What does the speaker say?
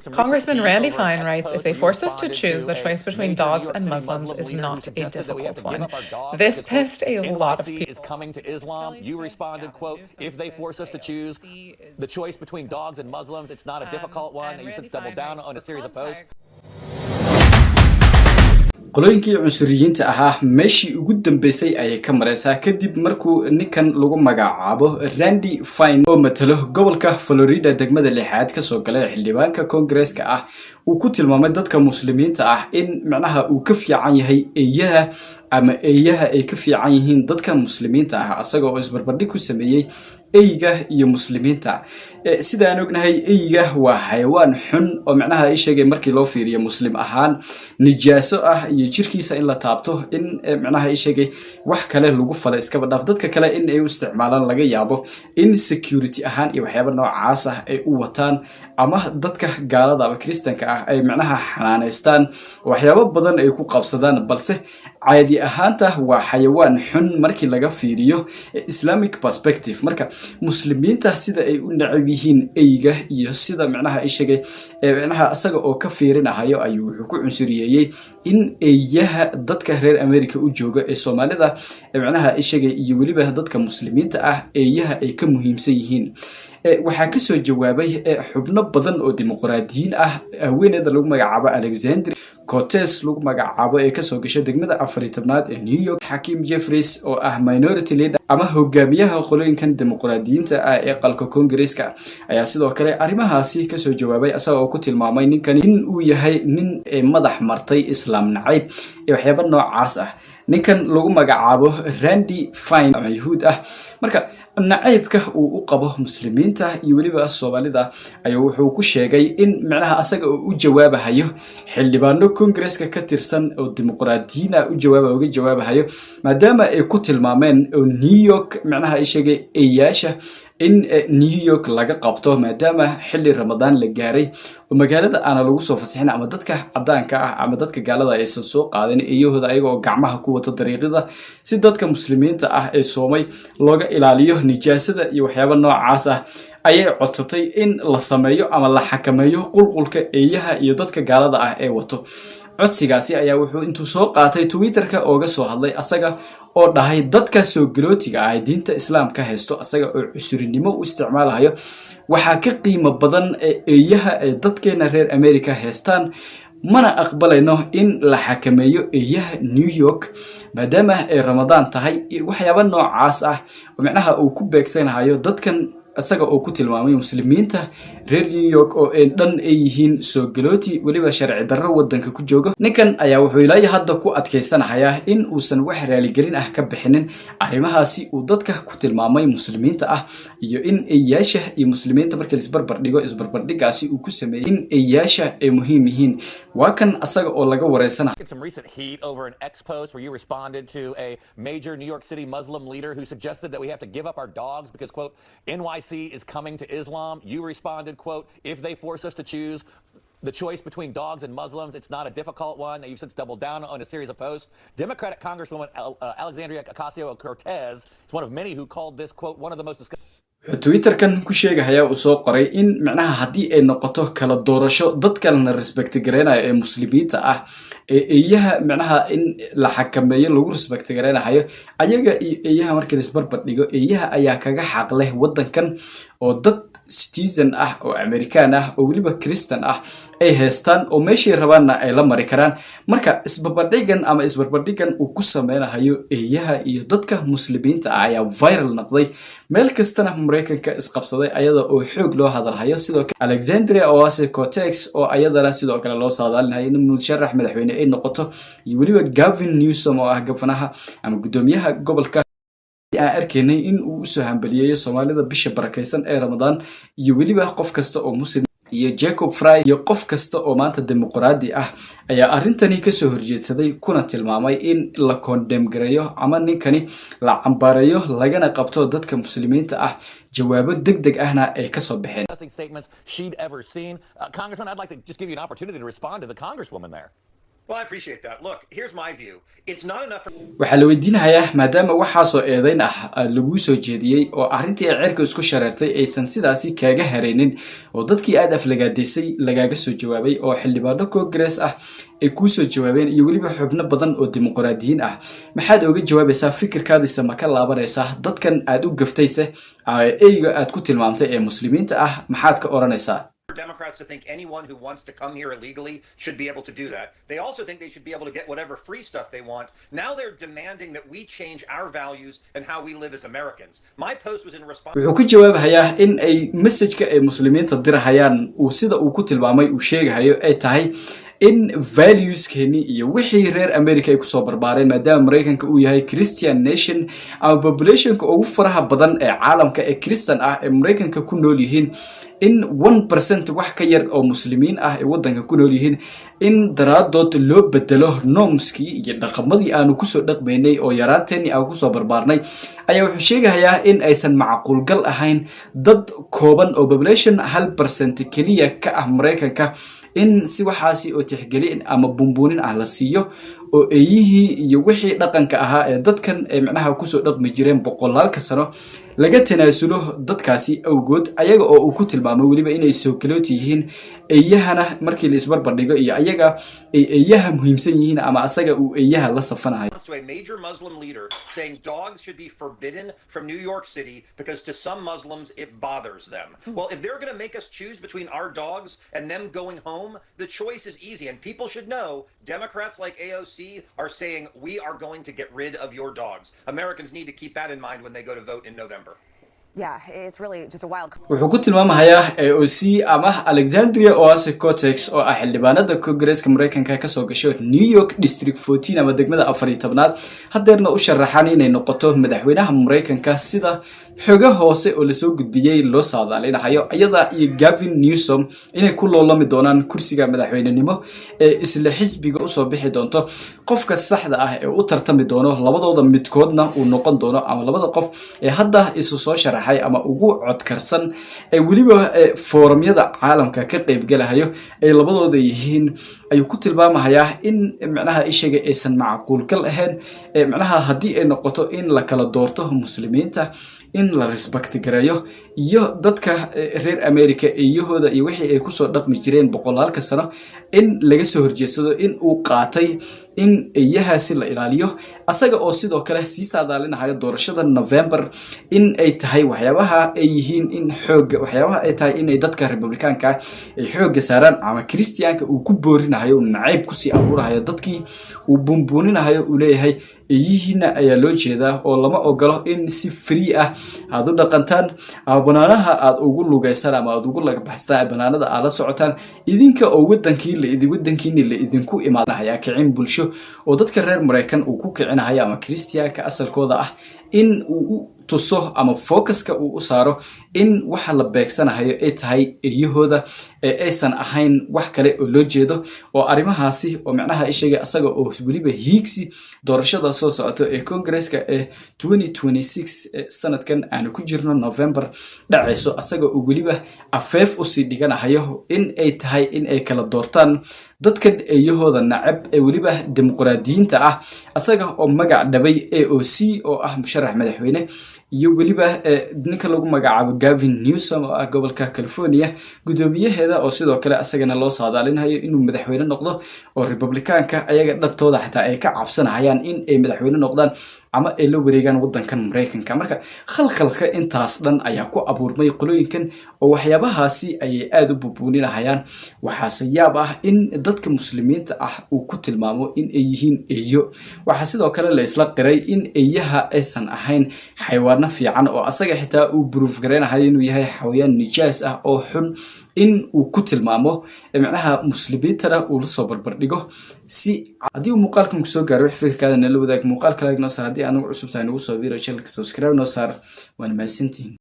Congressman Randy Fine writes, if they force us to choose, the choice between dogs and Muslims is not a difficult one. This pissed a lot of people. Is coming to Islam. You responded, quote, if they force us to choose the choice between dogs and Muslims, it's not a difficult one. And you since doubled down on a series of posts. qolooyinkii cunsuriyiinta ahaa meeshii ugu dambeysay ayay ka mareysaa kadib markuu ninkan lagu magacaabo Randy Fine oo matalo gobolka Florida degmada lixaad ka soo galay xildhibaanka Congress-ka ah uu ku tilmaamay dadka muslimiinta ah in macnaha uu ka fiican yahay eeyaha ama eeyaha ay ka fiican yihiin dadka muslimiinta ah asaga oo isbarbardhig ku sameeyay eeyga iyo muslimiinta sida aan ognahay eeyga waa xayawaan xun oo macnaha ay sheegay markii loo fiiriyo muslim ahaan nijaaso ah iyo jirkiisa in la taabto in macnaha ay sheegay wax kale lagu fala iska badaf dadka kale in ay u isticmaalaan laga yaabo in security ahaan iyo waxyaabo noocaas ah ay u wataan ama dadka gaalada ama kristanka ah ay macnaha xanaaneystaan waxyaabo badan ay ku qabsadaan balse caadi ahaanta waa xayawaan xun markii laga fiiriyo Islamic perspective marka muslimiinta sida ay u nacab yihiin eeyga iyo sida macnaha ay sheegay macnaha asaga oo ka fiirinayo ayuu wuxuu ku cunsuriyay in eeyaha dadka reer America u jooga ee Soomaalida macnaha ay sheegay iyo waliba dadka muslimiinta ah eeyaha ay ka muhiimsan yihiin waxaa ka soo jawaabay xubno badan oo dimuqraadiyiin ah haweeneyda lagu magacaabo Alexandria Cortez lagu magacaabo ee ka soo gashay degmada 14aad ee New York Hakeem Jeffries oo ah minority leader ama hogaamiyaha qolooyinkan dimuqraadiyiinta ah ee qalka Congress-ka ayaa sidoo kale arrimahaasi ka soo jawaabay asaga oo ku tilmaamay ninkan in uu yahay nin madax martay islaam nacayb ee waxyaabo noocaas ah ninkan lagu magacaabo Randy Fine ama yahuud ah marka nacaybka uu u qabo muslimiinta iyo waliba Soomaalida ayuu wuxuu ku sheegay in macnaha asaga oo u jawaabayo xildhibaano Congress-ka ka tirsan oo dimuqraadiyiin ah uga jawaabayo maadaama ay ku tilmaameen oo New York macnaha ay sheegay eeyaasha in New York laga qabto maadaama xilli Ramadaan la gaaray oo magaalada aan lagu soo fasixin ama dadka cadaanka ah ama dadka gaalada ay soo qaadeen iyagoo ayagoo gacmaha ku wata dariiqada si dadka muslimiinta ah ee Soomay looga ilaaliyo nijaasada iyo waxyaabo noocaas ah ayay codsatay in la sameeyo ama la xakameeyo qulqulka eeyaha iyo dadka gaalada ah ee wato codsigaasi ayaa wuxuu intuu soo qaatay Twitter-ka ooga soo hadlay asaga oo dhahay dadka soo galootiga ah diinta islaamka haysto asaga oo cusurinimo u isticmaalayo waxa ka qiimo badan eeyaha ee dadkeena reer America haystaan mana aqbalayno in la xakameeyo eeyaha New York maadaama ay Ramadaan tahay waxyaabo noocaas ah oo macnaha uu ku beegsanayo dadkan asaga oo ku tilmaamay muslimiinta reer New York oo ay dhan ay yihiin soo galooti waliba sharci darro wadanka ku joogo ninkan ayaa wuxuu ilaahay hadda ku adkeysanayaa in uusan wax raali gelin ah ka bixinin arrimahaasi uu dadka ku tilmaamay muslimiinta ah iyo in eeyaasha iyo muslimiinta markii la isbarbardhigaasi uu ku sameeyay in eeyaasha ay muhiim yihiin waa kan asaga oo laga wareysanayo Some recent heat over an X post where you responded to a major New York City Muslim leader who suggested that we have to give up our dogs because, quote, NYC is coming to Islam. You responded, quote, if they force us to choose the choice between dogs and Muslims, it's not a difficult one. You've since doubled down on a series of posts. Democratic Congresswoman Alexandria Ocasio-Cortez is one of many who called this, quote, one of the most disgusting. Twitter-kan ku sheegaya uu soo qoray in macnaha hadii ay noqoto kala doorasho dadka la respect gareenayo ee muslimiinta ah eeyaha macnaha in la xakameeyo lagu respect gareenayo ayaga eeyaha markii la isbarbardhigo eeyaha ayaa kaga xaq leh wadankan oo dad citizen ah oo American ah oo waliba Christian ah ay haystaan oo meeshii rabaana ay la mari karaan marka isbarbardhigan uu ku sameynayo eeyaha iyo dadka muslimiinta ah ayaa viral noqday meel kastana Mareykanka isqabsaday ayada oo xoog loo hadalhayo sidoo kale Alexandria Ocasio-Cortez oo ayadana sidoo kale loo saadaalinayo in musharax madaxweyne ay noqoto iyo waliba Gavin Newsom oo ah gafanaha ama gudoomiyaha gobolka arkaynay in uu soo hambaliyeeyo Soomaalida bisha barakeysan ee Ramadaan iyo waliba qof kasta oo muslim iyo Jacob Fry iyo qof kasta oo maanta dimuqraadi ah ayaa arintani ka soo horjeedsaday kuna tilmaamay in la condemn gareeyo ama ninkani la cambaareeyo lagana qabto dadka muslimiinta ah jawaabo degdeg ahna ay ka soo baxeen Statements she'd ever seen. Congressman, I'd like to just give you an opportunity to respond to the congresswoman there. Well, I appreciate that. Look, here's my view. It's not enough. waxaa la weydiinayaa maadaama waxaasoo eedayn ah lagu soo jeediyey oo arrintii ay cirka isku shareertay aysan sidaasi kaaga haraynin oo dadkii aad aflagaadaysay lagaaga soo jawaabay oo xildhibaano Congress ah ay kuu soo jawaabeen iyo weliba xubno badan oo dimuqraadiyiin ah maxaad uga jawaabaysaa fikirkaadiisa ma ka laabanaysaa dadkan aad u gaftayse eyga aad ku tilmaamtay ee muslimiinta ah maxaad ka oranaysaa Democrats to think anyone who wants to come here illegally should be able to do that. They also think they should be able to get whatever free stuff they want. Now they're demanding that we change our values and how we live as Americans. My post was in response. wuxuu ku jawaabayaa in ay message-ka ay muslimiinta dirahayaan uu sida uu ku tilmaamay uu sheegayo ay tahay in values-keeni iyo wixii reer America ay ku soo barbaareen maadaama Mareykanka uu yahay Christian nation ama population-ka ugu faraha badan ee caalamka ee Christian ah ee Mareykanka ku nool yihiin in 1% wax ka yar oo muslimiin ah ee wadanka ku nool yihiin in daraadood loo bedelo normskii iyo dhaqamadii aanu ku soo dhaqmaynay oo yaraanteeni aan ku soo barbaarnay ayaa wuxuu sheegayaa in aysan macquul gal ahayn dad kooban oo population 1% kaliya ka ah Mareykanka in si waxaasi oo tixgelin ama bumbuunin ah la siiyo oo eeyihii iyo wixii dhaqanka ahaa ee dadkan ay macnaha ku soo dhaqmi jireen boqolaalka sano laga tanaasulo dadkaasi awgood ayaga oo uu ku tilmaamay waliba inay soo kalooti yihiin eeyahana markii la isbarbar dhigo iyo ayaga ay eeyaha muhiimsan yihiin ama asaga uu eeyaha la safanayo to a major Muslim leader saying dogs should be forbidden from New York City because to some Muslims it bothers them. Well, if they're going to make us choose between our dogs and them going home, the choice is easy. And people should know Democrats like AOC are saying we are going to get rid of your dogs. Americans need to keep that in mind when they go to vote in November. Yeah, it's really just a wild. wuxuu ku tilmaamayaa AOC ama Alexandria Ocasio-Cortez oo ah xildhibaanada Congress-ka Mareykanka ka soo gashay New York District 14 ama degmada 14aad hadeerna u sharaxan inay noqoto madaxweynaha Mareykanka sida xoga hoose oo la soo gudbiyay loo saadaalinayo iyada iyo Gavin Newsom inay ku loolami doonaan kursiga madaxweynenimo ee isla xisbiga u soo bixi doonto qofka saxda ah ee u tartami doono labadooda midkoodna uu noqon doono ama labada qof ee hadda isu soo sharaxay ama ugu codkarsan ee waliba foorumyada caalamka ka qayb galahayo ay labadooda yihiin ayuu ku tilmaamayaa in macnaha ishaga aysan macquul gal ahayn macnaha hadii ay noqoto in la kala doorto muslimiinta in la respect gareeyo iyo dadka reer America iyahooda iyo wixii ay ku soo dhaqmi jireen boqolaalka sano in laga soo horjeedsado in uu qaatay in iyahaasi la ilaaliyo asaga oo sidoo kale si saadaalinayo doorashada November in ay tahay waxyaabaha ay yihiin in xoog waxyaabaha ay tahay in ay dadka Republicanka ay xoog saaraan ama Christianka uu ku boorinayo nacayb ku sii abuurayo dadkii uu bumbuuninayo uu leeyahay eeyihina ayaa loo jeedaa oo lama ogolo in si free ah aad u dhaqantaan ama banaanaha aad ugu lugaysaan ama aad ugu laga baxstaan banaanada aad la socotaan idinka oo wadankiina la idinku imaanaya kicin bulsho oo dadka reer Mareykan uu ku kicinayo ama Christianka asalkooda ah in uu tuso ama focuska uu u saaro in waxa la beegsanayo ay tahay eeyahooda ee aysan ahayn wax kale oo loo jeedo oo arimahaasi oo macnaha ishaga asaga oo waliba hiigsi doorashada soo socoto ee Congress-ka ee 2026 sanadkan aan ku jirno November dhacayso asaga oo waliba afeef u sii dhiganayo in ay tahay in ay kala doortaan dadkan eeyahooda nacab ee waliba dimuqraadiyiinta ah asaga oo magac dhabay AOC oo ah musharax madaxweyne iyo waliba ninka lagu magacaabo Gavin Newsom oo ah gobolka California gudoomiyaheeda oo sidoo kale asagana loo saadaalinayo inuu madaxweyne noqdo oo Republicanka ayaga dhabtooda xitaa ay ka cabsanayaan in ay madaxweyne noqdaan ama ay la wareegaan wadankan Mareykanka marka khalkhalka intaas dhan ayaa ku abuurmay qolooyinkan oo waxyaabahaasi ay aad u bubuuninayaan waxa yaab ah in dadka muslimiinta ah uu ku tilmaamo in ay yihiin eeyo waxa sidoo kale la isla qiray in eeyaha aysan ahayn xayawaan fiican oo asaga xitaa uu proof gareynayo inuu yahay xawayaan nijaas ah oo xun in uu ku tilmaamo macnaha muslimiinta uu la soo barbar dhigo si hadii muuqaalkan ku soo gaaro fikirkaada la wadaag muuqaalka like noo saar hadii aanu cusub tahay nagu soo biiro channelka subscribe noo saar waan mahadsantihiin